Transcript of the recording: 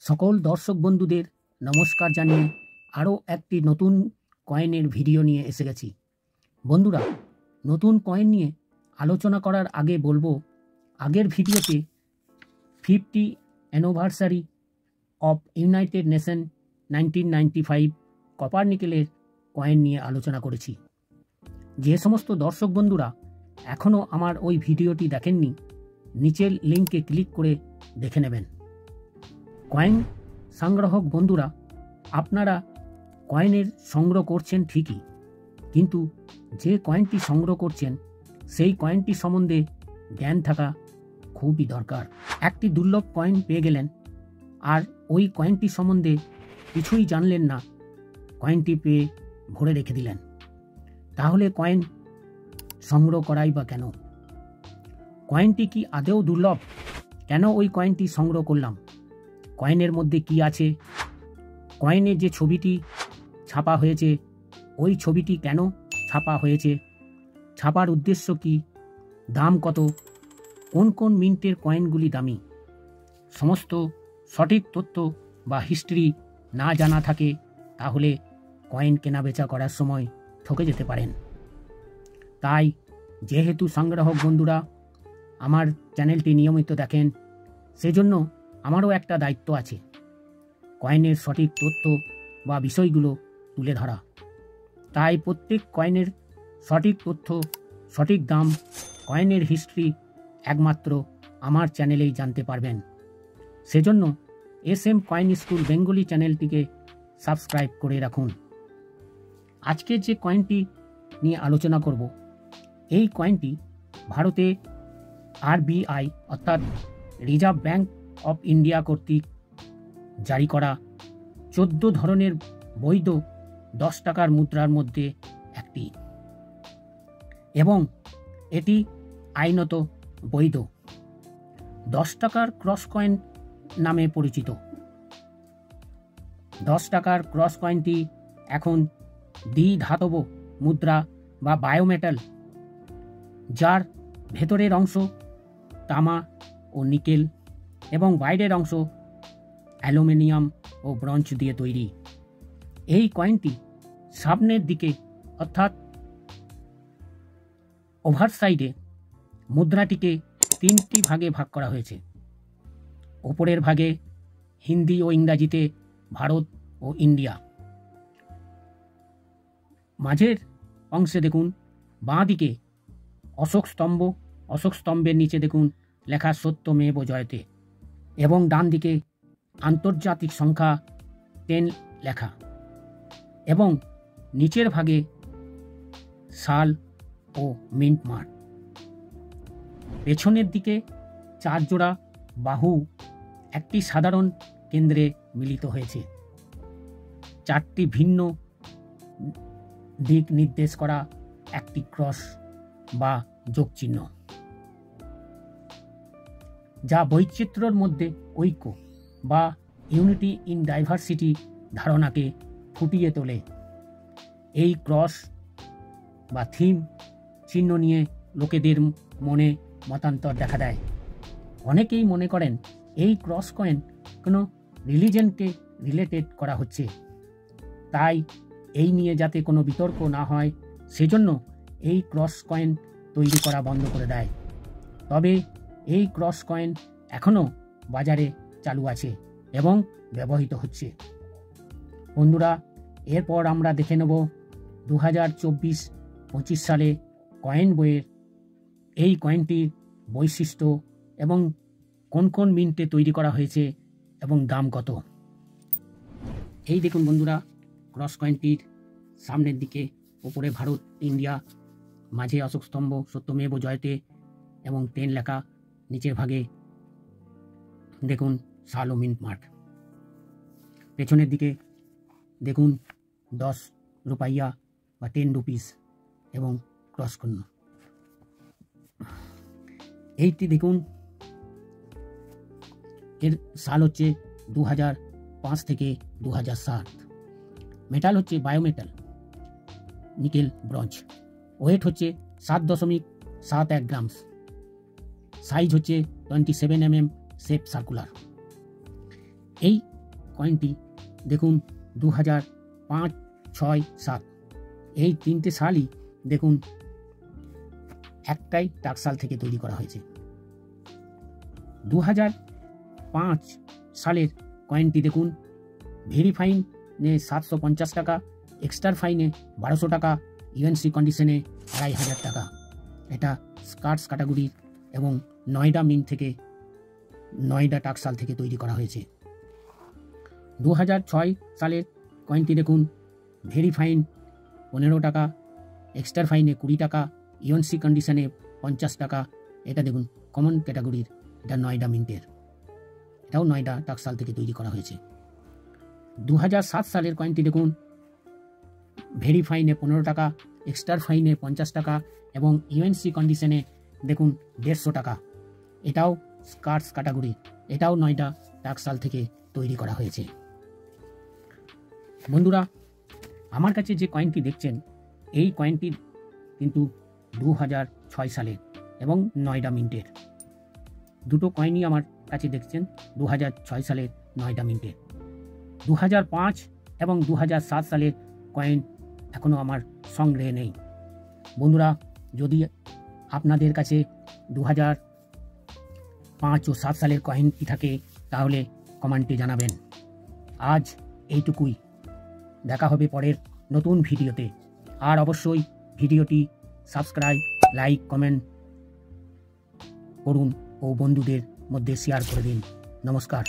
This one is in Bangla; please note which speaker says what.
Speaker 1: সকল দর্শক বন্ধুদের নমস্কার জানিয়ে আরও একটি নতুন কয়েনের ভিডিও নিয়ে এসে গেছি। বন্ধুরা, নতুন কয়েন নিয়ে আলোচনা করার আগে বলবো, আগের ভিডিওতে 50 anniversary of United Nation 1995 copper নিকেলের কয়েন নিয়ে আলোচনা করেছি। যে সমস্ত দর্শক বন্ধুরা এখনও আমার ওই ভিডিওটি দেখেননি, নিচের লিঙ্কে ক্লিক করে দেখে নেবেন। কয়েন সংগ্রাহক বন্ধুরা, আপনারা কয়েনের সংগ্রহ করছেন ঠিকই, কিন্তু যে কয়েনটি সংগ্রহ করছেন সেই কয়েনটি সম্বন্ধে জ্ঞান থাকা খুবই দরকার। একটি দুর্লভ কয়েন পেয়ে গেলেন আর ওই কয়েনটি সম্বন্ধে কিছুই জানলেন না, কয়েনটি পেয়ে ভরে রেখে দিলেন, তাহলে কয়েন সংগ্রহ করাই বা কেন? কয়েনটি কি আদৌ দুর্লভ? কেন ওই কয়েনটি সংগ্রহ করলাম? কয়েনের মধ্যে কি আছে? কয়েনের যে ছবিটি ছাপা হয়েছে, ওই ছবিটি কেন ছাপা হয়েছে? ছাপার উদ্দেশ্য কি? দাম কত? কোন কোন মিন্টের কয়েনগুলি দামি? সমস্ত সঠিক তথ্য বা হিস্ট্রি না জানা থাকে তাহলে কয়েন কেনাবেচা করার সময় ঠকে যেতে পারেন। তাই যেহেতু সংগ্রাহক বন্ধুরা আমার চ্যানেলটি নিয়মিত দেখেন, সেজন্য আমারও একটা দায়িত্ব আছে, কয়েনের সঠিক তথ্য বা বিষয়গুলো তুলে ধরা। তাই প্রত্যেক কয়েনের সঠিক তথ্য, সঠিক দাম, কয়েনের হিস্ট্রি একমাত্র আমার চ্যানেলেই জানতে পারবেন। সেজন্য SM কয়েন স্কুল বেঙ্গলি চ্যানেলটিকে সাবস্ক্রাইব করে রাখুন। আজকে যে কয়েনটি নিয়ে আলোচনা করব, এই কয়েনটি ভারতে RBI অর্থাৎ রিজার্ভ ব্যাঙ্ক অফ ইন্ডিয়া কর্তৃক জারি করা 14 ধরনের বৈধ 10 টাকার মুদ্রার মধ্যে একটি, এবং এটি আইনত বৈধ 10 টাকার ক্রস কয়েন নামে পরিচিত। 10 টাকার ক্রস কয়েনটি এখন দ্বিধাতব মুদ্রা বা বায়োমেটাল, যার ভেতরের অংশ তামা ও নিকেল এবং বাইরের অংশ অ্যালুমিনিয়াম ও ব্রোঞ্জ দিয়ে তৈরি। এই কয়েনটি সামনের দিকে অর্থাৎ ওভার সাইডে মুদ্রাটিকে 3টি ভাগে ভাগ করা হয়েছে। ওপরের ভাগে হিন্দি ও ইংরাজিতে ভারত ও ইন্ডিয়া। মাঝের অংশে দেখুন বাঁ দিকে অশোক স্তম্ভ, অশোক স্তম্ভের নিচে দেখুন লেখা সত্যমেব জয়তে, এবং ডান দিকে আন্তর্জাতিক সংখ্যা 10 লেখা, এবং নিচের ভাগে সাল ও মিন্ট মার্ক। পেছনের দিকে 4 জোড়া বাহু একটি সাধারণ কেন্দ্রে মিলিত হয়েছে। 4টি ভিন্ন দিক নির্দেশ করা একটি ক্রস বা যোগ চিহ্ন, যা বৈচিত্র্যের মধ্যে ঐক্য বা ইউনিটি ইন ডাইভার্সিটি ধারণাকে ফুটিয়ে তোলে। এই ক্রস বা থিম চিহ্ন নিয়ে লোকেদের মনে মতান্তর দেখা দেয়। অনেকেই মনে করেন এই ক্রস কয়েন কোনো রিলিজনকে রিলেটেড করা হচ্ছে, তাই এই নিয়ে যাতে কোনো বিতর্ক না হয় সেজন্য এই ক্রস কয়েন তৈরি করা বন্ধ করে দেয়। তবে এই ক্রস কয়েন এখনও বাজারে চালু আছে এবং ব্যবহৃত হচ্ছে। বন্ধুরা, এরপর আমরা দেখে নেব 2024-25 সালে কয়েন বইয়ের এই কয়েনটির বৈশিষ্ট্য এবং কোন কোন মিন্টে তৈরি করা হয়েছে এবং দাম কত। এই দেখুন বন্ধুরা, ক্রস কয়েনটির সামনের দিকে ওপরে ভারত, ইন্ডিয়া, মাঝে অশোক স্তম্ভ, সত্যমেব জয়তে এবং 10 লেখা, নিচের ভাগে দেখুন সাল ও মিন্ট মার্ক। পেছনের দিকে দেখুন 10 রুপাইয়া বা 10 রুপিস এবং ক্রস চিহ্ন। এইটি দেখুন, এর সাল হচ্ছে 2005 থেকে 2007। মেটাল হচ্ছে বায়োমেটাল, নিকেল, ব্রোঞ্জ। ওয়েট হচ্ছে 7.71 গ্রামস। সাইজ হচ্ছে 27 mm, শেপ সার্কুলার। এই কয়েনটি দেখুন 2005, 6, 7 এই 3টে সালই দেখুন একটাই টাকশাল থেকে তৈরি করা হয়েছে। 2005 সালের কয়েনটি দেখুন ভেরিফাইনে 750 টাকা, এক্সট্রা ফাইনে 1200 টাকা, ইউএনসি কন্ডিশনে 2500 টাকা। এটা স্কার্টস ক্যাটাগরির এবং নয়ডা মিন্ট থেকে, নয়ডা টাকশাল থেকে তৈরি করা হয়েছে। 2006 সালের কয়েনটি দেখুন ভেরিফাইন 15 টাকা, এক্সট্রা ফাইনে 20 টাকা, ইউএনসি কন্ডিশনে 50 টাকা। এটা দেখুন কমন ক্যাটাগরির, এটা নয়ডা মিন্টের, এটাও নয়ডা টাকশাল থেকে তৈরি করা হয়েছে। 2007 সালের কয়েনটি দেখুন ভেরিফাইনে 15 টাকা, এক্সট্রা ফাইনে 50 টাকা এবং ইউএনসি কন্ডিশনে দেখুন 150 টাকা। এটাও স্কার্টস ক্যাটাগরি, এটাও নয়ডা টাকশাল থেকে তৈরি করা হয়েছে। বন্ধুরা, আমার কাছে যে কয়েনটি দেখছেন এই কয়েনটি কিন্তু 2006 সালের এবং নয়ডা মিন্টের। দুটো কয়েনই আমার কাছে দেখছেন 2006 সালের নয়ডা মিন্টের। 2005 এবং 2007 সালের কয়েন এখনও আমার সংগ্রহে নেই। বন্ধুরা, যদি আপনাদের কাছে 2005 ও 7 সালের কয়েনটি থাকে তাহলে কমেন্টে জানাবেন। আজ এইটুকুই, দেখা হবে পরের নতুন ভিডিওতে। আর অবশ্যই ভিডিওটি সাবস্ক্রাইব, লাইক, কমেন্ট করুন ও বন্ধুদের মধ্যে শেয়ার করে দিন। নমস্কার।